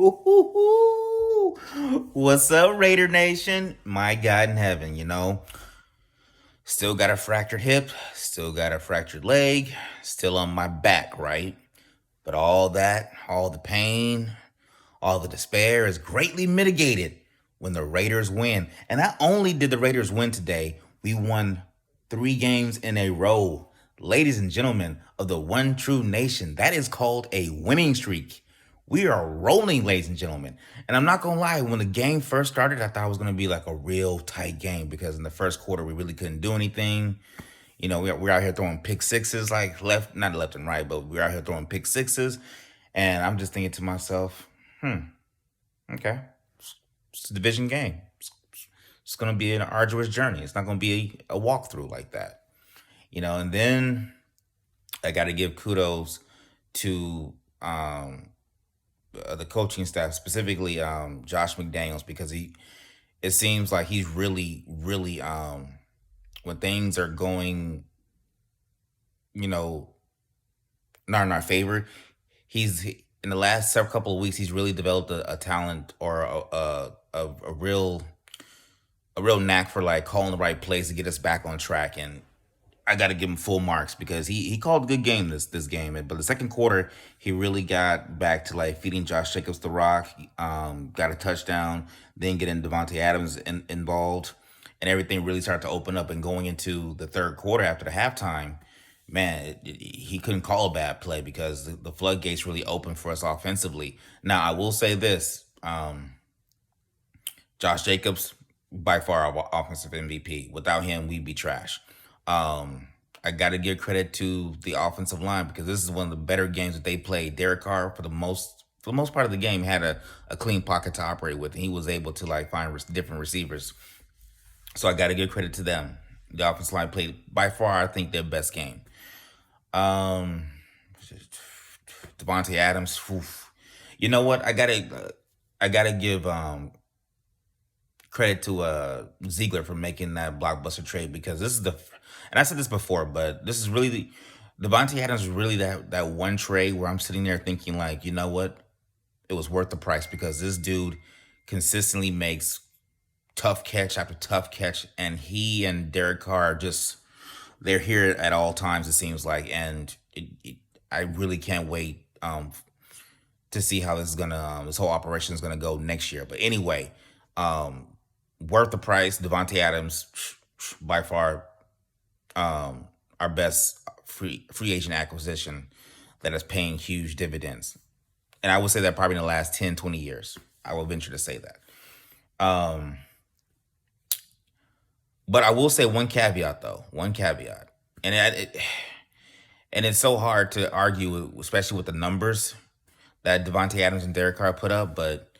Ooh, what's up, Raider Nation? My God in heaven, still got a fractured hip, still got a fractured leg, still on my back, right? But all that, all the pain, all the despair is greatly mitigated when the Raiders win. And not only did the Raiders win today, we won 3 games in a row. Ladies and gentlemen of the one true nation, that is called a winning streak. We are rolling, ladies and gentlemen. And I'm not gonna lie, when the game first started, I thought it was gonna be like a real tight game because in the first quarter we really couldn't do anything. We're out here throwing pick sixes, like not left and right, but we're out here throwing pick sixes. And I'm just thinking to myself, okay, it's a division game. It's going to be an arduous journey. It's not going to be a walkthrough like that. And then I got to give kudos to the coaching staff, specifically Josh McDaniels, because it seems like he's really, really, when things are going, not in our favor, he's in the last several couple of weeks, he's really developed a talent or a real knack for like calling the right plays to get us back on track. And I got to give him full marks because he called a good game this game. But the second quarter, he really got back to like feeding Josh Jacobs the rock. Got a touchdown, then getting Devante Adams involved, and everything really started to open up. And going into the third quarter after the halftime, man, he couldn't call a bad play because the floodgates really opened for us offensively. Now, I will say this. Josh Jacobs, by far our offensive MVP. Without him, we'd be trash. I got to give credit to the offensive line because this is one of the better games that they played. Derek Carr, for the most part of the game, had a clean pocket to operate with, and he was able to like find different receivers. So I got to give credit to them. The offensive line played by far, I think, their best game. Devante Adams. Oof. You know what? I gotta give credit to Ziegler for making that blockbuster trade because this is and I said this before, but this is really Devante Adams is really that one trade where I'm sitting there thinking like, you know what? It was worth the price because this dude consistently makes tough catch after tough catch, and he and Derek Carr they're here at all times, it seems like, and I really can't wait to see how this whole operation is gonna go next year. But anyway, worth the price. Devante Adams, by far, our best free agent acquisition that is paying huge dividends, and I would say that probably in the last 10, 20 years. I will venture to say that. But I will say one caveat, though. One caveat, and it's so hard to argue, especially with the numbers that Devante Adams and Derek Carr put up. But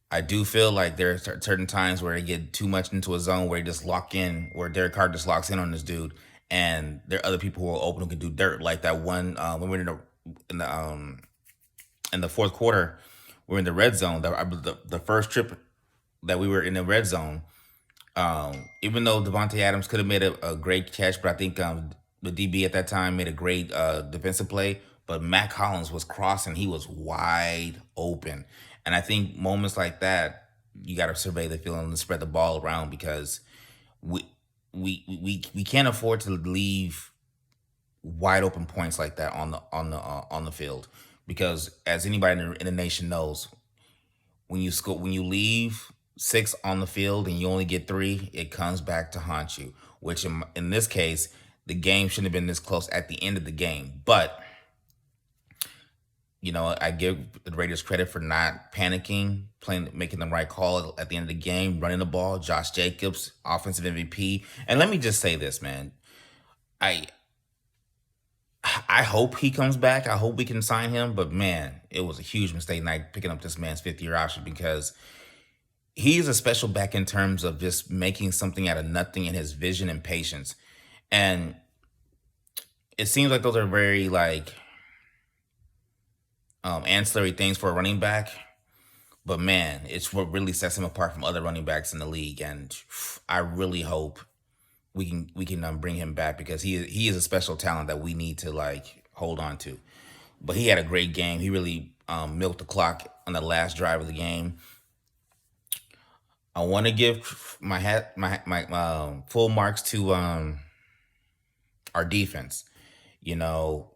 I do feel like there are certain times where they get too much into a zone where they just lock in, where Derek Carr just locks in on this dude, and there are other people who are open who can do dirt, like that one when we were in the fourth quarter, we're in the red zone. The first trip that we were in the red zone. Even though Devante Adams could have made a great catch, but I think the DB at that time made a great defensive play. But Matt Collins was crossing; he was wide open, and I think moments like that, you got to survey the field and spread the ball around because we can't afford to leave wide open points like that on the field because as anybody in the nation knows, when you leave 6 on the field and you only get 3, it comes back to haunt you. Which in this case, the game shouldn't have been this close at the end of the game. But I give the Raiders credit for not panicking, making the right call at the end of the game, running the ball. Josh Jacobs, offensive MVP, and let me just say this, man. I hope he comes back. I hope we can sign him. But man, it was a huge mistake not picking up this man's 5th-year option because he's a special back in terms of just making something out of nothing and his vision and patience. And it seems like those are very like ancillary things for a running back. But man, it's what really sets him apart from other running backs in the league. And I really hope we can bring him back because he is a special talent that we need to like hold on to. But he had a great game. He really milked the clock on the last drive of the game. I want to give my full marks to our defense. You know,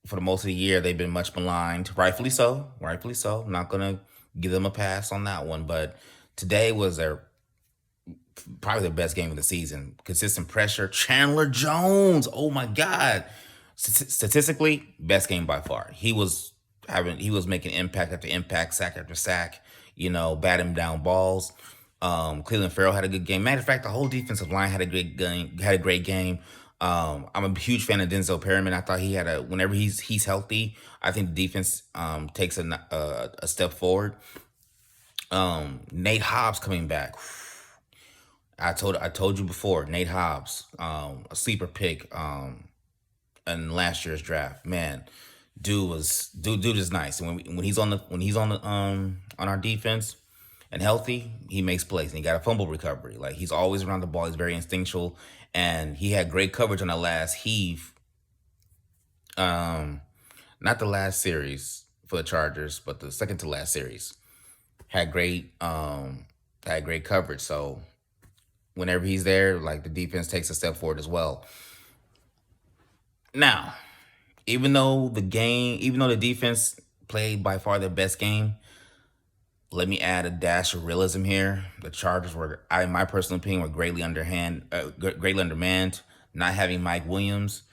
for the most of the year, they've been much maligned, rightfully so. Rightfully so. I'm not gonna give them a pass on that one, but today was their probably the best game of the season. Consistent pressure. Chandler Jones. Oh my God. Statistically, best game by far. He was making impact after impact, sack after sack, batting down balls. Cleveland Farrell had a good game. Matter of fact, the whole defensive line had a great game. I'm a huge fan of Denzel Perryman. I thought he had whenever he's healthy, I think the defense takes a step forward. Nate Hobbs coming back. I told you before, Nate Hobbs, a sleeper pick in last year's draft. Man, dude is nice. And when he's on our defense and healthy, he makes plays. And he got a fumble recovery. Like, he's always around the ball. He's very instinctual, and he had great coverage on the last heave. Not the last series for the Chargers, but the second to last series had great coverage. So whenever he's there, like, the defense takes a step forward as well. Now, even though the defense played by far their best game, let me add a dash of realism here. The Chargers were, in my personal opinion, were greatly undermanned. Not having Mike Williams,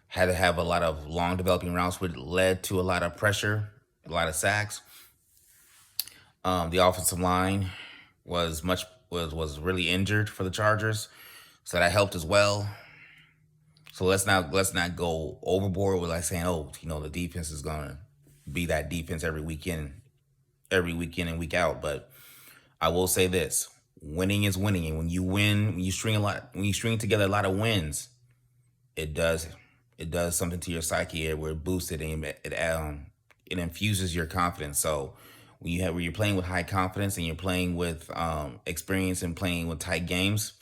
had to have a lot of long developing routes, which led to a lot of pressure, a lot of sacks. The offensive line was really injured for the Chargers, so that helped as well. So let's not go overboard with, like, saying, oh, the defense is gonna be that defense every week in and week out. But I will say this: winning is winning, and when you string together a lot of wins, it does something to your psyche where it boosts it, and it infuses your confidence. So when you're playing with high confidence and you're playing with experience and playing with tight games,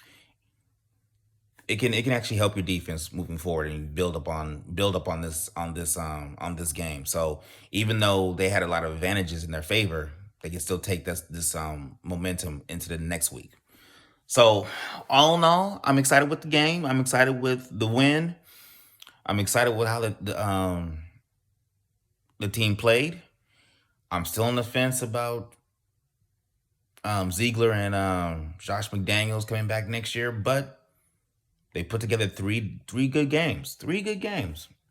it can actually help your defense moving forward and build up on this game. So even though they had a lot of advantages in their favor, they can still take this momentum into the next week. So all in all, I'm excited with the game. I'm excited with the win. I'm excited with how the team played. I'm still on the fence about Ziegler and Josh McDaniels coming back next year, but they put together three good games.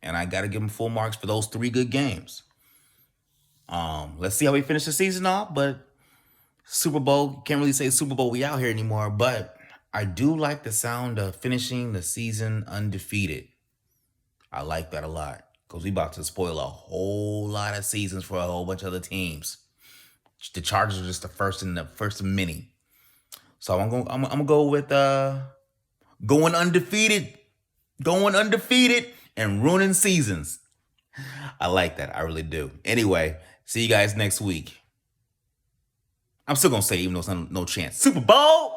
And I got to give them full marks for those 3 good games. Let's see how we finish the season off. But Super Bowl, can't really say Super Bowl we out here anymore. But I do like the sound of finishing the season undefeated. I like that a lot, because we about to spoil a whole lot of seasons for a whole bunch of other teams. The Chargers are just the first of many. So I'm gonna go with going undefeated and ruining seasons. I like that. I really do. Anyway, see you guys next week. I'm still going to say, even though it's no chance, Super Bowl!